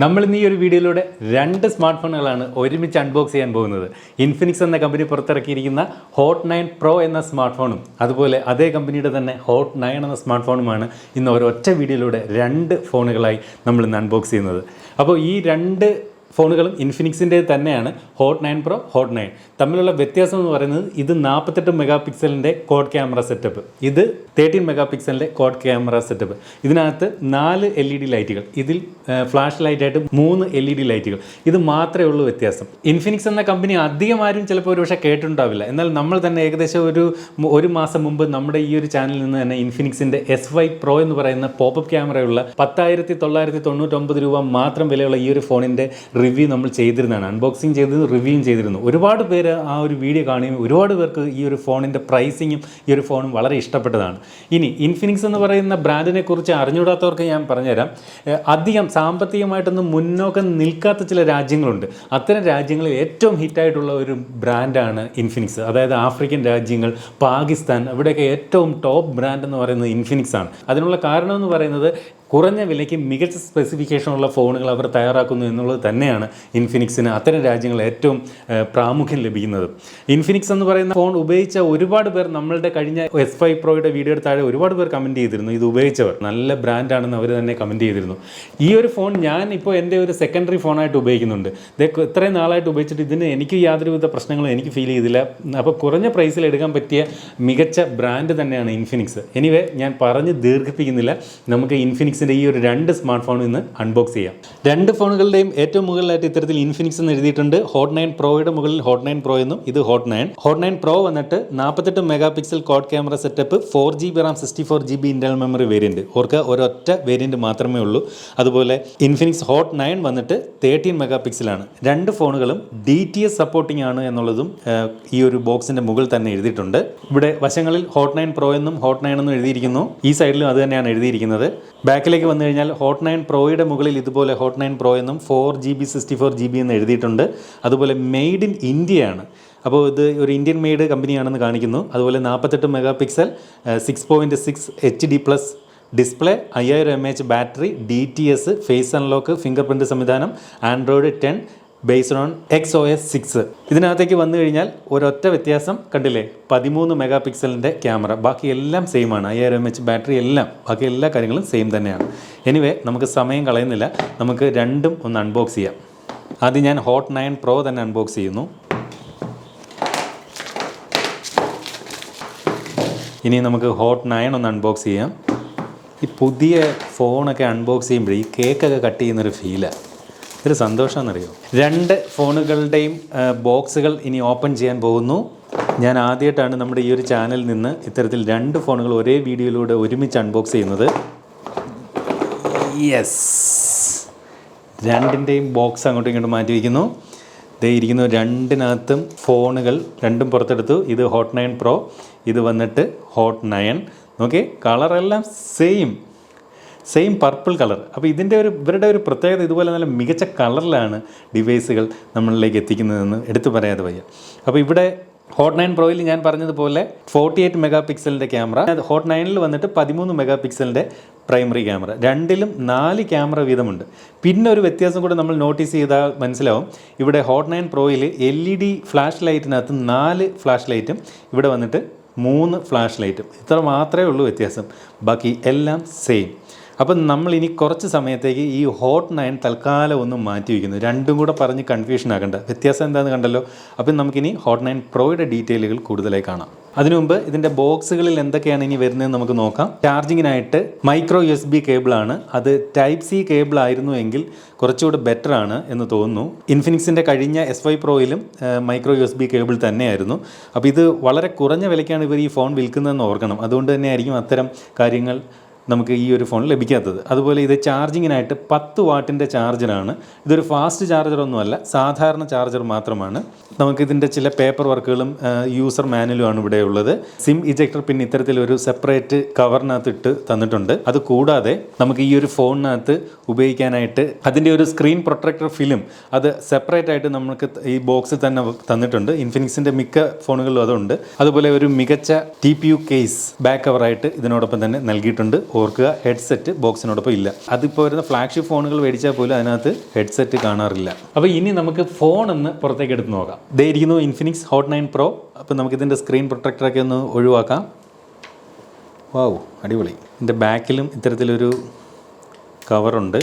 നമ്മൾ ഇന്ന് ഈ ഒരു വീഡിയോയിലൂടെ രണ്ട് സ്മാർട്ട് ഫോണുകളാണ് ഒരുമിച്ച് അൺബോക്സ് ചെയ്യാൻ പോകുന്നത്. ഇൻഫിനിക്സ് എന്ന കമ്പനി പുറത്തിറക്കിയിരിക്കുന്ന ഹോട്ട് 9 പ്രോ എന്ന സ്മാർട്ട് ഫോണും അതുപോലെ അതേ കമ്പനിയുടെ തന്നെ ഹോട്ട് 9 എന്ന സ്മാർട്ട് ഫോണുമാണ് ഇന്ന് ഒരൊറ്റ വീഡിയോയിലൂടെ രണ്ട് ഫോണുകളായി നമ്മൾ ഇന്ന് അൺബോക്സ് ചെയ്യുന്നത്. അപ്പോൾ ഈ രണ്ട് ഫോണുകളും ഇൻഫിനിക്സിൻ്റെ തന്നെയാണ് ഹോട്ട് 9 പ്രോ, ഹോട്ട് 9. തമ്മിലുള്ള വ്യത്യാസം എന്ന് പറയുന്നത് ഇത് 48 മെഗാ പിക്സലിൻ്റെ കോഡ് ക്യാമറ സെറ്റപ്പ്, ഇത് 13 മെഗാ പിക്സലിൻ്റെ കോഡ് ക്യാമറ സെറ്റപ്പ്. ഇതിനകത്ത് 4 LED ലൈറ്റുകൾ, ഇതിൽ ഫ്ലാഷ് ലൈറ്റായിട്ട് 3 LED ലൈറ്റുകൾ. ഇത് മാത്രമേ ഉള്ളൂ വ്യത്യാസം. ഇൻഫിനിക്സ് എന്ന കമ്പനി അധികം ആരും ചിലപ്പോൾ ഒരു പക്ഷേ കേട്ടിട്ടുണ്ടാവില്ല. എന്നാൽ നമ്മൾ തന്നെ ഏകദേശം ഒരു മാസം മുമ്പ് നമ്മുടെ ഈ ഒരു ചാനലിൽ നിന്ന് തന്നെ ഇൻഫിനിക്സിൻ്റെ S5 പ്രോ എന്ന് പറയുന്ന പോപ്പപ്പ് ക്യാമറയുള്ള 10,999 രൂപ മാത്രം വിലയുള്ള ഈ ഒരു ഫോണിൻ്റെ റിവ്യൂ നമ്മൾ ചെയ്തിരുന്നതാണ്. അൺബോക്സിങ് ചെയ്തത്, റിവ്യൂയും ചെയ്തിരുന്നു. ഒരുപാട് പേര് ആ ഒരു വീഡിയോ കാണുകയും ഒരുപാട് പേർക്ക് ഈ ഒരു ഫോണിൻ്റെ പ്രൈസിങ്ങും ഈ ഒരു ഫോണും വളരെ ഇഷ്ടപ്പെട്ടതാണ്. ഇനി ഇൻഫിനിക്സ് എന്ന് പറയുന്ന ബ്രാൻഡിനെ കുറിച്ച് അറിഞ്ഞുകൂടാത്തവർക്ക് ഞാൻ പറഞ്ഞുതരാം. അധികം സാമ്പത്തികമായിട്ടൊന്നും മുന്നോക്കം നിൽക്കാത്ത ചില രാജ്യങ്ങളുണ്ട്. അത്തരം രാജ്യങ്ങളിൽ ഏറ്റവും ഹിറ്റായിട്ടുള്ള ഒരു ബ്രാൻഡാണ് ഇൻഫിനിക്സ്. അതായത് ആഫ്രിക്കൻ രാജ്യങ്ങൾ, പാകിസ്ഥാൻ, ഇവിടെയൊക്കെ ഏറ്റവും ടോപ്പ് ബ്രാൻഡ് എന്ന് പറയുന്നത് ഇൻഫിനിക്സ് ആണ്. അതിനുള്ള കാരണം എന്ന് പറയുന്നത് കുറഞ്ഞ വിലയ്ക്ക് മികച്ച സ്പെസിഫിക്കേഷനുള്ള ഫോണുകൾ അവർ തയ്യാറാക്കുന്നു എന്നുള്ളത് തന്നെയാണ് ഇൻഫിനിക്സിന് അത്തരം രാജ്യങ്ങൾ ഏറ്റവും പ്രാമുഖ്യം ലഭിക്കുന്നത്. ഇൻഫിനിക്സ് എന്ന് പറയുന്ന ഫോൺ ഉപയോഗിച്ച ഒരുപാട് പേർ നമ്മളുടെ കഴിഞ്ഞ S5 പ്രോയുടെ വീഡിയോയുടെ താഴെ ഒരുപാട് പേർ കമൻറ്റ് ചെയ്തിരുന്നു. ഇത് ഉപയോഗിച്ചവർ നല്ല ബ്രാൻഡാണെന്ന് അവർ തന്നെ കമൻറ്റ് ചെയ്തിരുന്നു. ഈ ഒരു ഫോൺ ഞാൻ ഇപ്പോൾ എൻ്റെ ഒരു സെക്കൻഡറി ഫോണായിട്ട് ഉപയോഗിക്കുന്നുണ്ട്. ഇത്രയും നാളായിട്ട് ഉപയോഗിച്ചിട്ട് ഇതിന് എനിക്ക് യാതൊരുവിധ പ്രശ്നങ്ങളും എനിക്ക് ഫീൽ ചെയ്തില്ല. അപ്പോൾ കുറഞ്ഞ പ്രൈസിൽ എടുക്കാൻ പറ്റിയ മികച്ച ബ്രാൻഡ് തന്നെയാണ് ഇൻഫിനിക്സ്. എനിവേ ഞാൻ പറഞ്ഞ് ദീർഘിപ്പിക്കുന്നില്ല. നമുക്ക് ഇൻഫിനിക്സിൻ്റെ ഈ ഒരു രണ്ട് സ്മാർട്ട് ഫോൺ ഇന്ന് അൺബോക്സ് ചെയ്യാം. രണ്ട് ഫോണുകളുടെയും ഏറ്റവും മുകളിലായിട്ട് ഇത്തരത്തിൽ ഇൻഫിനിക്സ് എന്ന് എഴുതിയിട്ടുണ്ട്. ഹോട്ട് 9 പ്രോയുടെ മുകളിൽ ഹോട്ട് 9 പ്രോ എന്നും ഇത് ഹോട്ട് 9. ഹോട്ട് 9 പ്രോ വന്നിട്ട് 48 mega pixel code camera setup, 4GB Ram 64GB internal memory variant. ഓർക്ക് ഒരൊറ്റ വേരിയൻറ്റ് മാത്രമേ ഉള്ളൂ. അതുപോലെ ഇൻഫിനിക്സ് ഹോട്ട് 9 വന്നിട്ട് 13 മെഗാ പിക്സലാണ്. രണ്ട് ഫോണുകളും DTS സപ്പോർട്ടിംഗ് ആണ് എന്നുള്ളതും ഈ ഒരു ബോക്സിൻ്റെ മുകളിൽ തന്നെ എഴുതിയിട്ടുണ്ട്. ഇവിടെ വശങ്ങളിൽ ഹോട്ട് 9 പ്രോ എന്നും ഹോട്ട് 9 എന്നും എഴുതിയിരിക്കുന്നു. ഈ സൈഡിലും അത് തന്നെയാണ് എഴുതിയിരിക്കുന്നത്. ബാക്കിലേക്ക് വന്നു കഴിഞ്ഞാൽ ഹോട്ട് 9 പ്രോയുടെ മുകളിൽ ഇതുപോലെ ഹോട്ട് 9 പ്രോ എന്നും 4GB 64GB എന്ന് എഴുതിയിട്ടുണ്ട്. അതുപോലെ മെയ്ഡ് ഇൻ ഇന്ത്യയാണ്. അപ്പോൾ ഇത് ഒരു ഇന്ത്യൻ മെയ്ഡ് കമ്പനിയാണെന്ന് കാണിക്കുന്നു. അതുപോലെ 48 megapixel 6.6 HD+ display, 5000 mAh battery, DTS, face unlock, fingerprint സംവിധാനം, ആൻഡ്രോയിഡ് 10 ബേസ്ഡ് ഓൺ XOS 6. ഇതിനകത്തേക്ക് വന്നു കഴിഞ്ഞാൽ ഒരൊറ്റ വ്യത്യാസം കണ്ടില്ലേ, 13 മെഗാ പിക്സലിൻ്റെ ക്യാമറ. ബാക്കി എല്ലാം സെയിം ആണ്. 5000 mAh ബാറ്ററി, എല്ലാം ബാക്കി എല്ലാ കാര്യങ്ങളും സെയിം തന്നെയാണ്. എനിവേ നമുക്ക് സമയം കളയുന്നില്ല, നമുക്ക് രണ്ടും ഒന്ന് അൺബോക്സ് ചെയ്യാം. ആദ്യം ഞാൻ ഹോട്ട് 9 പ്രോ തന്നെ അൺബോക്സ് ചെയ്യുന്നു. ഇനി നമുക്ക് ഹോട്ട് 9 ഒന്ന് അൺബോക്സ് ചെയ്യാം. ഈ പുതിയ ഫോണൊക്കെ അൺബോക്സ് ചെയ്യുമ്പോൾ ഈ കേക്കൊക്കെ കട്ട് ചെയ്യുന്നൊരു ഫീലാണ്. ഒരു സന്തോഷമെന്നറിയോ. രണ്ട് ഫോണുകളുടെയും ബോക്സുകൾ ഇനി ഓപ്പൺ ചെയ്യാൻ പോകുന്നു. ഞാൻ ആദ്യമായിട്ടാണ് നമ്മുടെ ഈ ഒരു ചാനലിൽ നിന്ന് ഇത്തരത്തിൽ രണ്ട് ഫോണുകൾ ഒരേ വീഡിയോയിലൂടെ ഒരുമിച്ച് അൺബോക്സ് ചെയ്യുന്നത്. യെസ്, രണ്ടിൻ്റെയും ബോക്സ് അങ്ങോട്ടും ഇങ്ങോട്ടും മാറ്റി വയ്ക്കുന്നു. ദേ ഇരിക്കുന്നു. രണ്ടിനകത്തും ഫോണുകൾ രണ്ടും പുറത്തെടുത്തു. ഇത് ഹോട്ട് 9 പ്രോ, ഇത് വന്നിട്ട് ഹോട്ട് 9. നോക്കി, കളറെല്ലാം സെയിം പർപ്പിൾ കളർ. അപ്പോൾ ഇവരുടെ ഒരു പ്രത്യേകത, ഇതുപോലെ നല്ല മികച്ച കളറിലാണ് ഡിവൈസുകൾ നമ്മളിലേക്ക് എത്തിക്കുന്നതെന്ന് എടുത്തു പറയാതെ വയ്യ. അപ്പോൾ ഇവിടെ ഹോട്ട് 9 പ്രോയിൽ ഞാൻ പറഞ്ഞതുപോലെ 48 മെഗാ പിക്സലിൻ്റെ ക്യാമറ, ഹോട്ട് 9ൽ വന്നിട്ട് 13 മെഗാ പിക്സലിൻ്റെ പ്രൈമറി ക്യാമറ. രണ്ടിലും 4 ക്യാമറ വീതമുണ്ട്. പിന്നെ ഒരു വ്യത്യാസം കൂടെ നമ്മൾ നോട്ടീസ് ചെയ്താൽ മനസ്സിലാവും. ഇവിടെ ഹോട്ട് 9 പ്രോയിൽ LED ഫ്ലാഷ് ലൈറ്റിനകത്ത് 4 ഫ്ലാഷ് ലൈറ്റും ഇവിടെ വന്നിട്ട് 3 ഫ്ലാഷ് ലൈറ്റും. ഇത്ര മാത്രമേ ഉള്ളൂ വ്യത്യാസം, ബാക്കി എല്ലാം സെയിം. അപ്പം നമ്മൾ ഇനി കുറച്ച് സമയത്തേക്ക് ഈ ഹോട്ട് 9 തൽക്കാലം ഒന്ന് മാറ്റി വയ്ക്കുന്നു. രണ്ടും കൂടെ പറഞ്ഞ് കൺഫ്യൂഷൻ ആകണ്ട. വ്യത്യാസം എന്താണെന്ന് കണ്ടല്ലോ. അപ്പം നമുക്കിനി ഹോട്ട് 9 പ്രോയുടെ ഡീറ്റെയിലുകൾ കൂടുതലായി കാണാം. അതിനു മുമ്പ് ഇതിൻ്റെ ബോക്സുകളിൽ എന്തൊക്കെയാണ് ഇനി വരുന്നതെന്ന് നമുക്ക് നോക്കാം. ചാർജിങ്ങിനായിട്ട് മൈക്രോ USB കേബിളാണ്. അത് Type-C കേബിൾ ആയിരുന്നു എങ്കിൽ കുറച്ചുകൂടെ ബെറ്റർ ആണ് എന്ന് തോന്നുന്നു. ഇൻഫിനിക്സിൻ്റെ കഴിഞ്ഞ S5 പ്രോയിലും മൈക്രോ USB കേബിൾ തന്നെയായിരുന്നു. അപ്പോൾ ഇത് വളരെ കുറഞ്ഞ വിലയ്ക്കാണ് ഇവർ ഈ ഫോൺ വിൽക്കുന്നതെന്ന് ഓർക്കണം. അതുകൊണ്ട് തന്നെയായിരിക്കും അത്തരം കാര്യങ്ങൾ നമുക്ക് ഈ ഒരു ഫോൺ ലഭിക്കാത്തത്. അതുപോലെ ഇത് ചാർജിങ്ങിനായിട്ട് 10 വാട്ടിൻ്റെ ചാർജറാണ്. ഇതൊരു ഫാസ്റ്റ് ചാർജറൊന്നുമല്ല, സാധാരണ ചാർജർ മാത്രമാണ്. നമുക്കിതിൻ്റെ ചില പേപ്പർ വർക്കുകളും യൂസർ മാനുവലുമാണ് ഇവിടെ ഉള്ളത്. സിം ഇജക്ടർ പിൻ ഇത്തരത്തിലൊരു സെപ്പറേറ്റ് കവറിനകത്ത് ഇട്ട് തന്നിട്ടുണ്ട്. അതുകൂടാതെ നമുക്ക് ഈ ഒരു ഫോണിനകത്ത് ഉപയോഗിക്കാനായിട്ട് അതിൻ്റെ ഒരു സ്ക്രീൻ പ്രൊട്ടക്ടർ ഫിലിം അത് സെപ്പറേറ്റ് ആയിട്ട് നമുക്ക് ഈ ബോക്സിൽ തന്നെ തന്നിട്ടുണ്ട്. ഇൻഫിനിക്സിൻ്റെ മിക്ക ഫോണുകളിലും അതുണ്ട്. അതുപോലെ ഒരു മികച്ച TPU കേസ് ബാക്ക് കവറായിട്ട് ഇതിനോടൊപ്പം തന്നെ നൽകിയിട്ടുണ്ട്. ഓർക്കുക ഹെഡ്സെറ്റ് ബോക്സിനോടൊപ്പം ഇല്ല. അതിപ്പോൾ വരുന്ന ഫ്ലാഗ്ഷിപ്പ് ഫോണുകൾ മേടിച്ചാൽ പോലും അതിനകത്ത് ഹെഡ്സെറ്റ് കാണാറില്ല. അപ്പോൾ ഇനി നമുക്ക് ഫോൺ ഒന്ന് പുറത്തേക്ക് എടുത്ത് നോക്കാം. ദേ ഇരിക്കുന്നു ഇൻഫിനിക്സ് ഹോട്ട് 9 പ്രോ. അപ്പോൾ നമുക്കിതിൻ്റെ സ്ക്രീൻ പ്രൊട്ടക്ടറൊക്കെ ഒന്ന് ഒഴിവാക്കാം. വാവ്, അടിപൊളി. ഇതിൻ്റെ ബാക്കിലും ഇത്തരത്തിലൊരു കവറുണ്ട്,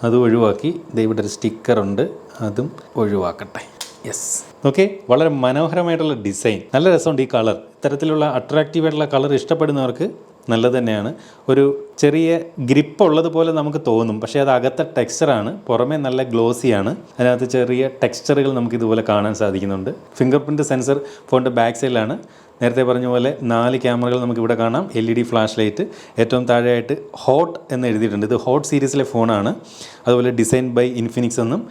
അത് ഒഴിവാക്കി. ദേ ഇവിടെ ഒരു സ്റ്റിക്കറുണ്ട്, അതും ഒഴിവാക്കട്ടെ. Yes, okay. വളരെ മനോഹരമായിട്ടുള്ള ഡിസൈൻ, നല്ല രസമുണ്ട് ഈ കളർ. ഇത്തരത്തിലുള്ള അട്രാക്റ്റീവായിട്ടുള്ള കളർ ഇഷ്ടപ്പെടുന്നവർക്ക് നല്ലത് തന്നെയാണ്. ഒരു ചെറിയ ഗ്രിപ്പ് ഉള്ളതുപോലെ നമുക്ക് തോന്നും, പക്ഷേ അത് അകത്തെ ടെക്സ്ചറാണ്. പുറമേ നല്ല ഗ്ലോസിയാണ്. അതിനകത്ത് ചെറിയ ടെക്സ്ചറുകൾ നമുക്ക് ഇതുപോലെ കാണാൻ സാധിക്കുന്നുണ്ട്. ഫിംഗർ പ്രിൻറ്റ് സെൻസർ ഫോണിൻ്റെ ബാക്ക് സൈഡിലാണ്. നേരത്തെ പറഞ്ഞ പോലെ 4 ക്യാമറകൾ നമുക്കിവിടെ കാണാം. LED flash light. ഏറ്റവും താഴെയായിട്ട് ഹോട്ട് എന്ന് എഴുതിയിട്ടുണ്ട്. ഇത് ഹോട്ട് സീരീസിലെ ഫോണാണ്. അതുപോലെ ഡിസൈൻ ബൈ ഇൻഫിനിക്സ് എന്നും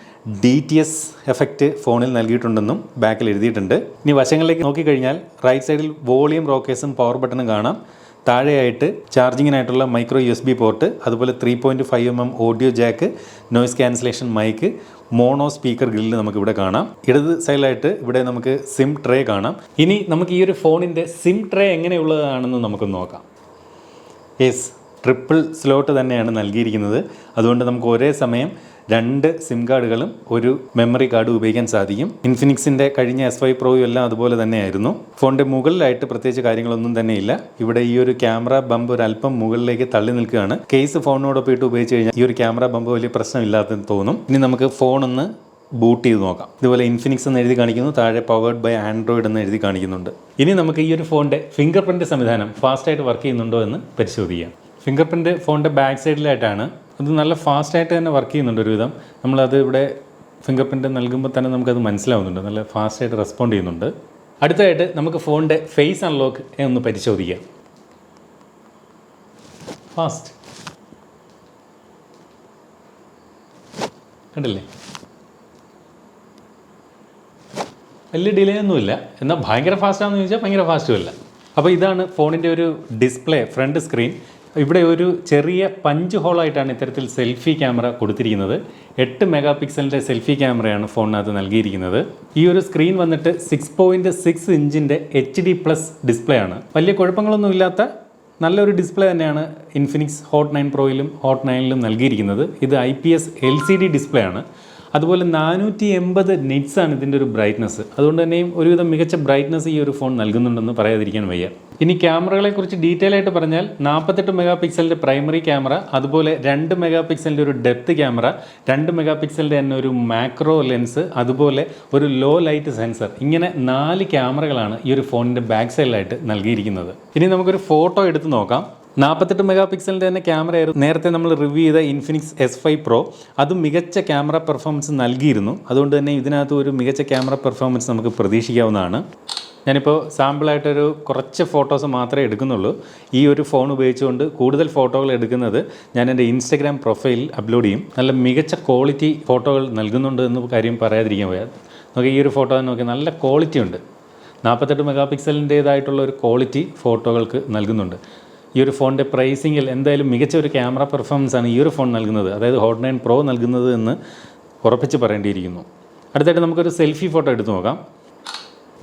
DTS എഫക്റ്റ് ഫോണിൽ നൽകിയിട്ടുണ്ടെന്നും ബാക്കിൽ എഴുതിയിട്ടുണ്ട്. ഇനി വശങ്ങളിലേക്ക് നോക്കിക്കഴിഞ്ഞാൽ റൈറ്റ് സൈഡിൽ വോളിയം റോക്കേഴ്സും പവർ ബട്ടണും കാണാം. താഴെയായിട്ട് ചാർജിങ്ങിനായിട്ടുള്ള മൈക്രോ USB പോർട്ട്, അതുപോലെ 3.5mm audio jack, noise cancellation mic, mono speaker grill നമുക്കിവിടെ കാണാം. ഇടത് സൈഡിലായിട്ട് ഇവിടെ നമുക്ക് സിം ട്രേ കാണാം. ഇനി നമുക്ക് ഈ ഒരു ഫോണിൻ്റെ സിം ട്രേ എങ്ങനെയുള്ളതാണെന്ന് നമുക്ക് നോക്കാം. യെസ്, ട്രിപ്പിൾ സ്ലോട്ട് തന്നെയാണ് നൽകിയിരിക്കുന്നത്. അതുകൊണ്ട് നമുക്ക് ഒരേ സമയം 2 സിം കാർഡുകളും ഒരു മെമ്മറി കാർഡും ഉപയോഗിക്കാൻ സാധിക്കും. ഇൻഫിനിക്സിൻ്റെ കഴിഞ്ഞ S5 പ്രോയും എല്ലാം അതുപോലെ തന്നെയായിരുന്നു. ഫോണിൻ്റെ മുകളിലായിട്ട് പ്രത്യേകിച്ച് കാര്യങ്ങളൊന്നും തന്നെയില്ല. ഇവിടെ ഈ ഒരു ക്യാമറ ബമ്പ് ഒരു അല്പം മുകളിലേക്ക് തള്ളി നിൽക്കുകയാണ്. കേസ് ഫോണിനോടൊപ്പം ഇട്ട് ഉപയോഗിച്ച് കഴിഞ്ഞാൽ ഈ ഒരു ക്യാമറ ബമ്പ് വലിയ പ്രശ്നമില്ലാത്തെന്ന് തോന്നും. ഇനി നമുക്ക് ഫോണൊന്ന് ബൂട്ട് ചെയ്ത് നോക്കാം. ഇതുപോലെ ഇൻഫിനിക്സ് എന്ന് എഴുതി കാണിക്കുന്നു, താഴെ പവേർഡ് ബൈ ആൻഡ്രോയിഡ് എന്ന് എഴുതി കാണിക്കുന്നുണ്ട്. ഇനി നമുക്ക് ഈ ഒരു ഫോണിൻ്റെ ഫിംഗർ പ്രിൻറ്റ് സംവിധാനം ഫാസ്റ്റായിട്ട് വർക്ക് ചെയ്യുന്നുണ്ടോ എന്ന് പരിശോധിക്കാം. ഫിംഗർ പ്രിൻറ്റ് ഫോണിൻ്റെ ബാക്ക് സൈഡിലായിട്ടാണ്. അത് നല്ല ഫാസ്റ്റായിട്ട് തന്നെ വർക്ക് ചെയ്യുന്നുണ്ട് ഒരുവിധം. നമ്മളത് ഇവിടെ ഫിംഗർ പ്രിൻറ്റ് നൽകുമ്പോൾ തന്നെ നമുക്കത് മനസ്സിലാവുന്നുണ്ട്, നല്ല ഫാസ്റ്റായിട്ട് റെസ്പോണ്ട് ചെയ്യുന്നുണ്ട്. അടുത്തതായിട്ട് നമുക്ക് ഫോണിൻ്റെ ഫേസ് അൺലോക്ക് ഒന്ന് പരിശോധിക്കാം. ഫാസ്റ്റ് കണ്ടില്ലേ, വലിയ ഡിലേ ഒന്നുമില്ല. എന്നാൽ ഭയങ്കര ഫാസ്റ്റാണെന്ന് ചോദിച്ചാൽ ഭയങ്കര ഫാസ്റ്റും അല്ല. അപ്പോൾ ഇതാണ് ഫോണിൻ്റെ ഒരു ഡിസ്പ്ലേ, ഫ്രണ്ട് സ്ക്രീൻ. ഇവിടെ ഒരു ചെറിയ പഞ്ച് ഹോളായിട്ടാണ് ഇത്തരത്തിൽ സെൽഫി ക്യാമറ കൊടുത്തിരിക്കുന്നത്. 8 മെഗാ പിക്സലിൻ്റെ സെൽഫി ക്യാമറയാണ് ഫോണിനകത്ത് നൽകിയിരിക്കുന്നത്. ഈ ഒരു സ്ക്രീൻ വന്നിട്ട് 6.6 ഇഞ്ചിൻ്റെ HD+ ഡിസ്പ്ലേ ആണ്. വലിയ കുഴപ്പങ്ങളൊന്നും ഇല്ലാത്ത നല്ലൊരു ഡിസ്പ്ലേ തന്നെയാണ് ഇൻഫിനിക്സ് ഹോട്ട് 9 പ്രോയിലും ഹോട്ട് 9ലും നൽകിയിരിക്കുന്നത്. ഇത് IPS LCD ഡിസ്പ്ലേ ആണ്. അതുപോലെ 480 നിറ്റ്സ് ആണ് ഇതിൻ്റെ ഒരു ബ്രൈറ്റ്നസ്. അതുകൊണ്ട് തന്നെയും ഒരുവിധം മികച്ച ബ്രൈറ്റ്നസ് ഈ ഒരു ഫോൺ നൽകുന്നുണ്ടെന്ന് പറയാതിരിക്കാൻ വയ്യ. ഇനി ക്യാമറകളെക്കുറിച്ച് ഡീറ്റെയിൽ ആയിട്ട് പറഞ്ഞാൽ 48 മെഗാ പിക്സലിൻ്റെ പ്രൈമറി ക്യാമറ, അതുപോലെ 2 മെഗാ പിക്സലിൻ്റെ ഒരു ഡെപ്ത് ക്യാമറ, 2 മെഗാ പിക്സലിൻ്റെ തന്നെ ഒരു മാക്രോ ലെൻസ്, അതുപോലെ ഒരു ലോ ലൈറ്റ് സെൻസർ. ഇങ്ങനെ 4 ക്യാമറകളാണ് ഈ ഒരു ഫോണിൻ്റെ ബാക്ക് സൈഡിലായിട്ട് നൽകിയിരിക്കുന്നത്. ഇനി നമുക്കൊരു ഫോട്ടോ എടുത്ത് നോക്കാം. 48 മെഗാ പിക്സലിൻ്റെ തന്നെ ക്യാമറയായിരുന്നു നേരത്തെ നമ്മൾ റിവ്യൂ ചെയ്ത ഇൻഫിനിക്സ് S5 പ്രോ. അതും മികച്ച ക്യാമറ പെർഫോമൻസ് നൽകിയിരുന്നു. അതുകൊണ്ട് തന്നെ ഇതിനകത്ത് ഒരു മികച്ച ക്യാമറ പെർഫോമൻസ് നമുക്ക് പ്രതീക്ഷിക്കാവുന്നതാണ്. ഞാനിപ്പോൾ സാമ്പിളായിട്ടൊരു കുറച്ച് ഫോട്ടോസ് മാത്രമേ എടുക്കുന്നുള്ളൂ. ഈ ഒരു ഫോൺ ഉപയോഗിച്ചുകൊണ്ട് കൂടുതൽ ഫോട്ടോകൾ എടുക്കുന്നത് ഞാൻ എൻ്റെ ഇൻസ്റ്റഗ്രാം പ്രൊഫൈലിൽ അപ്ലോഡ് ചെയ്യും. നല്ല മികച്ച ക്വാളിറ്റി ഫോട്ടോകൾ നൽകുന്നുണ്ട് എന്ന് കാര്യം പറയാതിരിക്കാൻ വയ്യ. നമുക്ക് ഈ ഒരു ഫോട്ടോ നോക്കി നല്ല ക്വാളിറ്റി ഉണ്ട്. 48 മെഗാ പിക്സലിൻ്റേതായിട്ടുള്ള ഒരു ക്വാളിറ്റി ഫോട്ടോകൾക്ക് നൽകുന്നുണ്ട്. ഈ ഒരു ഫോണിൻ്റെ പ്രൈസിങ്ങിൽ എന്തായാലും മികച്ച ഒരു ക്യാമറ പെർഫോമൻസാണ് ഈ ഒരു ഫോൺ നൽകുന്നത്, അതായത് ഹോട്ട് 9 പ്രോ നൽകുന്നത് എന്ന് ഉറപ്പിച്ച് പറയേണ്ടിയിരിക്കുന്നു. അടുത്തായിട്ട് നമുക്കൊരു സെൽഫി ഫോട്ടോ എടുത്തു നോക്കാം.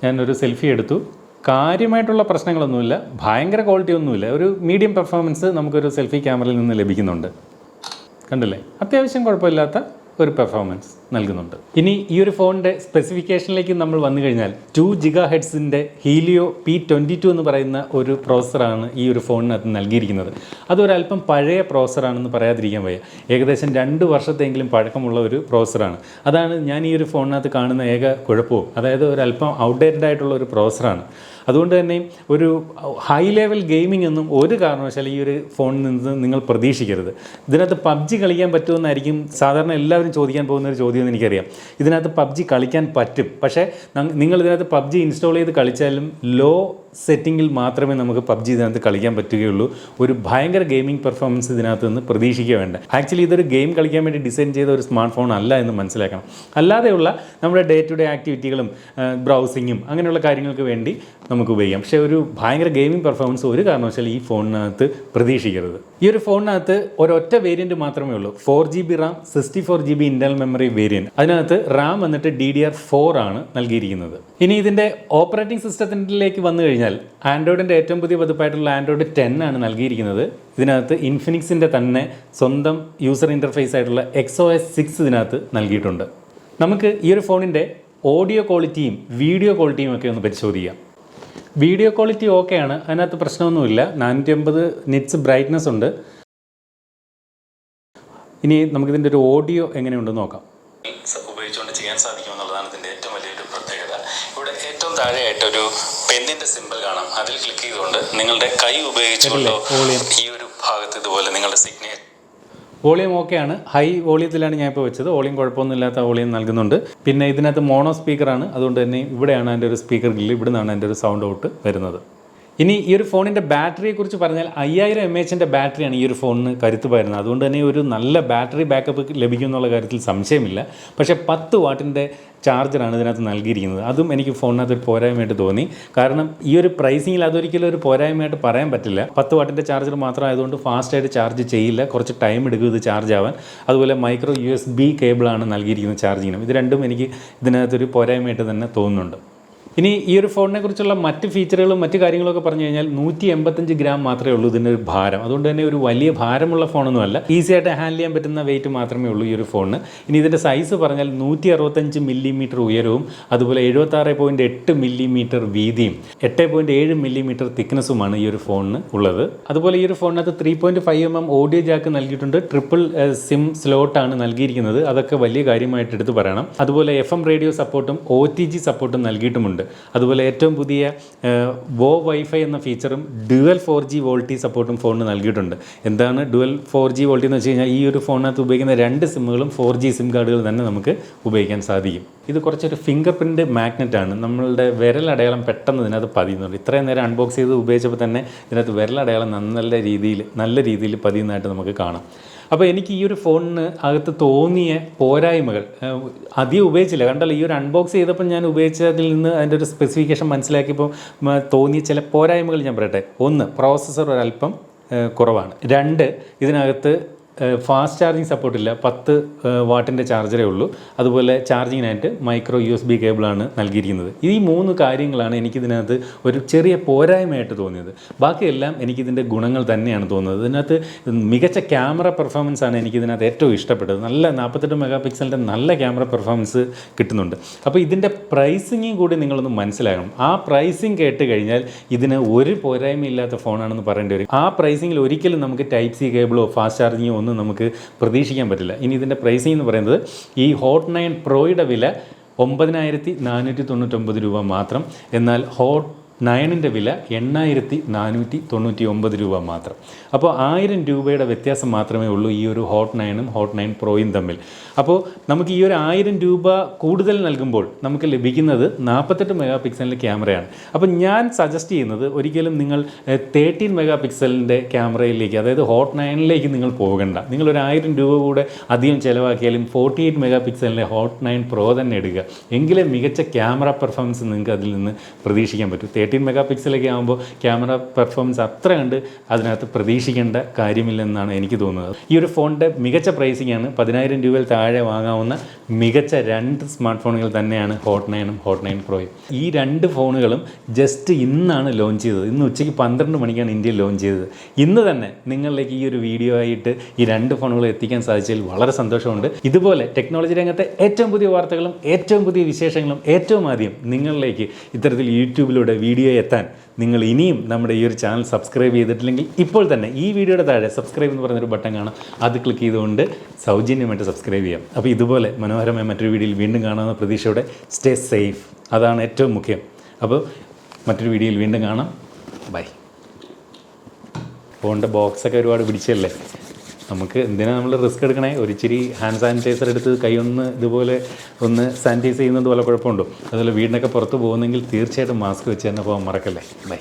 ഞാനൊരു സെൽഫി എടുത്തു. കാര്യമായിട്ടുള്ള പ്രശ്നങ്ങളൊന്നുമില്ല, ഭയങ്കര ക്വാളിറ്റി ഒന്നുമില്ല. ഒരു മീഡിയം പെർഫോമൻസ് നമുക്കൊരു സെൽഫി ക്യാമറയിൽ നിന്ന് ലഭിക്കുന്നുണ്ട്. കണ്ടില്ലേ, അത്യാവശ്യം കുഴപ്പമില്ലാത്ത ഒരു പെർഫോമൻസ് നൽകുന്നുണ്ട്. ഇനി ഈ ഒരു ഫോണിൻ്റെ സ്പെസിഫിക്കേഷനിലേക്ക് നമ്മൾ വന്നു കഴിഞ്ഞാൽ 2 GHz ഹീലിയോ P22 എന്ന് പറയുന്ന ഒരു പ്രോസസ്സറാണ് ഈ ഒരു ഫോണിനകത്ത് നൽകിയിരിക്കുന്നത്. അതൊരല്പം പഴയ പ്രോസസ്സറാണെന്ന് പറയാതിരിക്കാൻ വയ്യ. ഏകദേശം 2 വർഷത്തെങ്കിലും പഴക്കമുള്ള ഒരു പ്രോസസ്സറാണ്. അതാണ് ഞാൻ ഈ ഒരു ഫോണിനകത്ത് കാണുന്ന ഏക കുഴപ്പവും. അതായത് ഒരല്പം ഔട്ട്ഡേറ്റഡ് ആയിട്ടുള്ള ഒരു പ്രോസസ്സറാണ്. അതുകൊണ്ട് തന്നെ ഒരു ഹൈ ലെവൽ ഗെയിമിംഗ് ഒന്നും ഒരു കാരണവശാലും ഈ ഒരു ഫോണിൽ നിന്ന് നിങ്ങൾ പ്രതീക്ഷിക്കരുത്. ഇതിനകത്ത് PUBG കളിക്കാൻ പറ്റുമെന്നായിരിക്കും സാധാരണ എല്ലാവരും ചോദിക്കാൻ പോകുന്ന ഒരു ചോദ്യം എന്ന് എനിക്കറിയാം. ഇതിനകത്ത് PUBG കളിക്കാൻ പറ്റും, പക്ഷേ നിങ്ങൾ ഇതിനകത്ത് PUBG ഇൻസ്റ്റാൾ ചെയ്ത് കളിച്ചാലും ലോ സെറ്റിങ്ങിൽ മാത്രമേ നമുക്ക് PUBG ഇതിനകത്ത് കളിക്കാൻ പറ്റുകയുള്ളൂ. ഒരു ഭയങ്കര ഗെയിമിംഗ് പെർഫോമൻസ് ഇതിനകത്ത് നിന്ന് പ്രതീക്ഷിക്കുക വേണ്ട. ആക്ച്വലി ഇതൊരു ഗെയിം കളിക്കാൻ വേണ്ടി ഡിസൈൻ ചെയ്ത ഒരു സ്മാർട്ട് ഫോൺ അല്ല എന്ന് മനസ്സിലാക്കണം. അല്ലാതെയുള്ള നമ്മുടെ ഡേ ടു ഡേ ആക്ടിവിറ്റികളും ബ്രൗസിങ്ങും അങ്ങനെയുള്ള കാര്യങ്ങൾക്ക് വേണ്ടി നമുക്ക് ഉപയോഗിക്കാം. പക്ഷേ ഒരു ഭയങ്കര ഗെയിമിംഗ് പെർഫോമൻസ് ഒരു കാരണവശാലും ഈ ഫോണിനകത്ത് പ്രതീക്ഷിക്കരുത്. ഈ ഒരു ഫോണിനകത്ത് ഒരൊറ്റ വേരിയൻറ്റ് മാത്രമേ ഉള്ളൂ. 4GB Ram 64GB internal memory variant. അതിനകത്ത് റാം വന്നിട്ട് DDR4 ആണ് നൽകിയിരിക്കുന്നത്. ഇനി ഇതിൻ്റെ ഓപ്പറേറ്റിംഗ് സിസ്റ്റത്തിലേക്ക് വന്നു കഴിഞ്ഞാൽ ആൻഡ്രോയിഡിൻ്റെ ഏറ്റവും പുതിയ പതിപ്പായിട്ടുള്ള ആൻഡ്രോയിഡ് 10 ആണ് നൽകിയിരിക്കുന്നത്. ഇതിനകത്ത് ഇൻഫിനിക്സിൻ്റെ തന്നെ സ്വന്തം യൂസർ ഇൻ്റർഫേസ് ആയിട്ടുള്ള XOS 6 ഇതിനകത്ത് നൽകിയിട്ടുണ്ട്. നമുക്ക് ഈ ഒരു ഫോണിൻ്റെ ഓഡിയോ ക്വാളിറ്റിയും വീഡിയോ ക്വാളിറ്റിയും ഒക്കെ ഒന്ന് പരിശോധിക്കാം. വീഡിയോ ക്വാളിറ്റി ഓക്കെയാണ്, അതിനകത്ത് പ്രശ്നമൊന്നുമില്ല. 450 നിറ്റ്സ് ബ്രൈറ്റ്നസ് ഉണ്ട്. ഇനി നമുക്കിതിൻ്റെ ഒരു ഓഡിയോ എങ്ങനെയുണ്ടെന്ന് നോക്കാം. ഉപയോഗിച്ചുകൊണ്ട് ചെയ്യാൻ സാധിക്കുമെന്നുള്ളതാണ് ഇതിൻ്റെ ഏറ്റവും വലിയൊരു പ്രത്യേകത. ഇവിടെ ഏറ്റവും താഴെയായിട്ടൊരു പെന്നിൻ്റെ സിമ്പിൾ കാണാം. അതിൽ ക്ലിക്ക് ചെയ്തുകൊണ്ട് നിങ്ങളുടെ കൈ ഉപയോഗിച്ചുകൊണ്ടോ ഈ ഒരു ഭാഗത്ത് ഇതുപോലെ നിങ്ങളുടെ സിഗ്നേച്ചർ. വോളിയം ഓക്കെയാണ്, ഹൈ വോളിയത്തിലാണ് ഞാൻ ഇപ്പോൾ വെച്ചത്. വോളിയം കുഴപ്പമൊന്നുമില്ലാത്ത വോളിയം നൽകുന്നുണ്ട്. പിന്നെ ഇതിനകത്ത് മോണോ സ്പീക്കറാണ്, അതുകൊണ്ട് തന്നെ ഇവിടെയാണ് എൻ്റെ ഒരു സ്പീക്കർ ഗ്രില്ല്, ഇവിടെ നിന്നാണ് എൻ്റെ ഒരു സൗണ്ട് ഔട്ട് വരുന്നത്. ഇനി ഈ ഒരു ഫോണിൻ്റെ ബാറ്ററിയെക്കുറിച്ച് പറഞ്ഞാൽ 5000 mAh ബാറ്ററിയാണ് ഈ ഒരു ഫോണിന് കരുത്ത് പകരുന്നത്. അതുകൊണ്ട് തന്നെ ഒരു നല്ല ബാറ്ററി ബാക്കപ്പ് ലഭിക്കും എന്നുള്ള കാര്യത്തിൽ സംശയമില്ല. പക്ഷേ 10 വാട്ടിൻ്റെ ചാർജറാണ് ഇതിനകത്ത് നൽകിയിരിക്കുന്നത്. അതും എനിക്ക് ഫോണിനകത്ത് ഒരു പോരായ്മയായിട്ട് തോന്നി. കാരണം ഈ ഒരു പ്രൈസിങ്ങിൽ അതൊരിക്കലും ഒരു പോരായ്മയായിട്ട് പറയാൻ പറ്റില്ല. 10 വാട്ടിൻ്റെ ചാർജർ മാത്രമായതുകൊണ്ട് ഫാസ്റ്റായിട്ട് ചാർജ് ചെയ്യില്ല, കുറച്ച് ടൈം എടുക്കും ഇത് ചാർജ് ആവാൻ. അതുപോലെ മൈക്രോ USB കേബിളാണ് നൽകിയിരിക്കുന്നത് ചാർജിങ്ങിനും. ഇത് രണ്ടും എനിക്ക് ഇതിനകത്തൊരു പോരായ്മയായിട്ട് തന്നെ തോന്നുന്നുണ്ട്. ഇനി ഈ ഒരു ഫോണിനെ കുറിച്ചുള്ള മറ്റ് ഫീച്ചറുകളും മറ്റു കാര്യങ്ങളൊക്കെ പറഞ്ഞു കഴിഞ്ഞാൽ 185 ഗ്രാം മാത്രമേ ഉള്ളൂ ഇതിൻ്റെ ഒരു ഭാരം. അതുകൊണ്ട് തന്നെ ഒരു വലിയ ഭാരമുള്ള ഫോണൊന്നുമല്ല, ഈസി ആയിട്ട് ഹാൻഡിൽ ചെയ്യാൻ പറ്റുന്ന വെയിറ്റ് മാത്രമേ ഉള്ളൂ ഈ ഒരു ഫോണിന്. ഇനി ഇതിൻ്റെ സൈസ് പറഞ്ഞാൽ 165 മില്ലിമീറ്റർ ഉയരവും അതുപോലെ 76.8 മില്ലിമീറ്റർ വീതിയും 8.7 മില്ലിമീറ്റർ തിക്നെസ്സുമാണ് ഈ ഒരു ഫോണിന് ഉള്ളത്. അതുപോലെ ഈ ഒരു ഫോണിനകത്ത് 3.5mm ഓഡിയോ ജാക്ക് നൽകിയിട്ടുണ്ട്. ട്രിപ്പിൾ സിം സ്ലോട്ടാണ് നൽകിയിരിക്കുന്നത്. അതൊക്കെ വലിയ കാര്യമായിട്ട് എടുത്ത് പറയണം. അതുപോലെ FM റേഡിയോ സപ്പോർട്ടും OTG സപ്പോർട്ടും നൽകിയിട്ടുമുണ്ട്. അതുപോലെ ഏറ്റവും പുതിയ വോ വൈഫൈ എന്ന ഫീച്ചറും ഡ്യുവൽ 4G വോൾട്ടി സപ്പോർട്ടും ഫോണിന് നൽകിയിട്ടുണ്ട്. എന്താണ് ഡ്യുവൽ 4G വോൾട്ടി എന്ന് വെച്ച് കഴിഞ്ഞാൽ ഈ ഒരു ഫോണിനകത്ത് ഉപയോഗിക്കുന്ന 2 സിമ്മുകളും 4G സിം കാർഡുകൾ തന്നെ നമുക്ക് ഉപയോഗിക്കാൻ സാധിക്കും. ഇത് കുറച്ചൊരു ഫിംഗർ പ്രിൻറ്റ് മാഗ്നറ്റാണ്. നമ്മളുടെ വിരലടയാളം പെട്ടെന്ന് ഇതിനകത്ത് പതിയുന്നുണ്ട്. ഇത്രയും നേരം അൺബോക്സ് ചെയ്ത് ഉപയോഗിച്ചപ്പോൾ തന്നെ ഇതിനകത്ത് വിരലടയാളം നല്ല രീതിയിൽ പതിയുന്നതായിട്ട് നമുക്ക് കാണാം. അപ്പോൾ എനിക്ക് ഈ ഒരു ഫോണിന് അകത്ത് തോന്നിയ പോരായ്മകൾ അധികം ഉപയോഗിച്ചില്ല. കണ്ടല്ലോ, ഈ ഒരു അൺബോക്സ് ചെയ്തപ്പോൾ ഞാൻ ഉപയോഗിച്ചതിൽ നിന്ന് അതിൻ്റെ ഒരു സ്പെസിഫിക്കേഷൻ മനസ്സിലാക്കിയപ്പോൾ തോന്നിയ ചില പോരായ്മകൾ ഞാൻ പറയട്ടെ. 1, പ്രോസസ്സർ ഒരല്പം കുറവാണ്. 2, ഇതിനകത്ത് ഫാസ്റ്റ് ചാർജിങ് സപ്പോർട്ടില്ല, 10 വാട്ടിൻ്റെ ചാർജറേ ഉള്ളൂ. അതുപോലെ ചാർജിങ്ങിനായിട്ട് മൈക്രോ USB കേബിളാണ് നൽകിയിരിക്കുന്നത്. ഈ 3 കാര്യങ്ങളാണ് എനിക്കിതിനകത്ത് ഒരു ചെറിയ പോരായ്മയായിട്ട് തോന്നിയത്. ബാക്കിയെല്ലാം എനിക്കിതിൻ്റെ ഗുണങ്ങൾ തന്നെയാണ് തോന്നുന്നത്. ഇതിനകത്ത് മികച്ച ക്യാമറ പെർഫോമൻസ് ആണ് എനിക്കിതിനകത്ത് ഏറ്റവും ഇഷ്ടപ്പെട്ടത്. നല്ല 48 മെഗാ പിക്സലിൻ്റെ നല്ല ക്യാമറ പെർഫോമൻസ് കിട്ടുന്നുണ്ട്. അപ്പോൾ ഇതിൻ്റെ പ്രൈസിങ്ങും കൂടി നിങ്ങളൊന്ന് മനസ്സിലാക്കണം. ആ പ്രൈസിങ് കേട്ട് കഴിഞ്ഞാൽ ഇതിന് ഒരു പോരായ്മയില്ലാത്ത ഫോണാണെന്ന് പറയേണ്ടി വരും. ആ പ്രൈസിങ്ങിൽ ഒരിക്കലും നമുക്ക് Type-C കേബിളോ ഫാസ്റ്റ് ചാർജിങ്ങോ ഒന്നും നമുക്ക് പ്രതീക്ഷിക്കാൻ പറ്റില്ല. ഇനി ഇതിൻ്റെ പ്രൈസിംഗ് എന്ന് പറയുന്നത് ഈ ഹോട്ട് 9 പ്രോയുടെ വില 9499 രൂപ മാത്രം. എന്നാൽ ഹോട്ട് 9ൻ്റെ വില 8499 രൂപ മാത്രം. അപ്പോൾ 1000 രൂപയുടെ വ്യത്യാസം മാത്രമേ ഉള്ളൂ ഈ ഒരു ഹോട്ട് 9ഉം ഹോട്ട് 9 പ്രോയും തമ്മിൽ. അപ്പോൾ നമുക്ക് ഈ ഒരു 1000 രൂപ കൂടുതൽ നൽകുമ്പോൾ നമുക്ക് ലഭിക്കുന്നത് 48 മെഗാ പിക്സലിൻ്റെ ക്യാമറയാണ്. അപ്പോൾ ഞാൻ സജസ്റ്റ് ചെയ്യുന്നത് ഒരിക്കലും നിങ്ങൾ 13 മെഗാ പിക്സലിൻ്റെ ക്യാമറയിലേക്ക്, അതായത് ഹോട്ട് 9ലേക്ക് നിങ്ങൾ പോകണ്ട. നിങ്ങളൊരു 1000 രൂപ കൂടെ അധികം ചിലവാക്കിയാലും 48 മെഗാ പിക്സലിൻ്റെ ഹോട്ട് 9 പ്രോ തന്നെ എടുക്കുക. എങ്കിലേ മികച്ച ക്യാമറ പെർഫോമൻസ് നിങ്ങൾക്ക് അതിൽ നിന്ന് പ്രതീക്ഷിക്കാൻ പറ്റും. 13 മെഗാ പിക്സലൊക്കെ ആകുമ്പോൾ ക്യാമറ പെർഫോമൻസ് അത്ര കണ്ട് അതിനകത്ത് പ്രതീക്ഷിക്കേണ്ട കാര്യമില്ലെന്നാണ് എനിക്ക് തോന്നുന്നത്. ഈ ഒരു ഫോണിൻ്റെ മികച്ച പ്രൈസിംഗ് ആണ്. 10000 രൂപയിൽ താഴെ വാങ്ങാവുന്ന മികച്ച 2 സ്മാർട്ട് ഫോണുകൾ തന്നെയാണ് ഹോട്ട് 9ഉം ഹോട്ട് 9 പ്രോയും. ഈ 2 ഫോണുകളും ജസ്റ്റ് ഇന്നാണ് ലോഞ്ച് ചെയ്തത്. ഇന്ന് ഉച്ചയ്ക്ക് 12 മണിക്കാണ് ഇന്ത്യയിൽ ലോഞ്ച് ചെയ്തത്. ഇന്ന് തന്നെ നിങ്ങളിലേക്ക് ഈ ഒരു വീഡിയോ ആയിട്ട് ഈ 2 ഫോണുകൾ എത്തിക്കാൻ സാധിച്ചതിൽ വളരെ സന്തോഷമുണ്ട്. ഇതുപോലെ ടെക്നോളജി രംഗത്തെ ഏറ്റവും പുതിയ വാർത്തകളും ഏറ്റവും പുതിയ വിശേഷങ്ങളും ഏറ്റവും ആദ്യം നിങ്ങളിലേക്ക് ഇത്തരത്തിൽ യൂട്യൂബിലൂടെ വീഡിയോ എത്താൻ നിങ്ങൾ ഇനിയും നമ്മുടെ ഈ ഒരു ചാനൽ സബ്സ്ക്രൈബ് ചെയ്തിട്ടില്ലെങ്കിൽ ഇപ്പോൾ തന്നെ ഈ വീഡിയോയുടെ താഴെ സബ്സ്ക്രൈബ് എന്ന് പറയുന്നൊരു ബട്ടൺ കാണാം. അത് ക്ലിക്ക് ചെയ്തുകൊണ്ട് സൗജന്യമായിട്ട് സബ്സ്ക്രൈബ് ചെയ്യാം. അപ്പോൾ ഇതുപോലെ മനോഹരമായ മറ്റൊരു വീഡിയോയിൽ വീണ്ടും കാണാവുന്ന പ്രതീക്ഷയോടെ സ്റ്റേ സേഫ്, അതാണ് ഏറ്റവും മുഖ്യം. അപ്പോൾ മറ്റൊരു വീഡിയോയിൽ വീണ്ടും കാണാം. ബൈ. ഫോണിൻ്റെ ബോക്സൊക്കെ ഒരുപാട് പിടിച്ചല്ലേ, നമുക്ക് എന്തിനാണ് നമ്മൾ റിസ്ക് എടുക്കണേ? ഒരിച്ചിരി ഹാൻഡ് സാനിറ്റൈസർ എടുത്ത് കൈ ഇതുപോലെ ഒന്ന് സാനിറ്റൈസ് ചെയ്യുന്നത് പോലെ കുഴപ്പമുണ്ടോ? അതുപോലെ വീടിനൊക്കെ പുറത്ത് പോകുന്നെങ്കിൽ തീർച്ചയായിട്ടും മാസ്ക് വെച്ച് തന്നെ പോകാൻ മറക്കല്ലേ. ബൈ.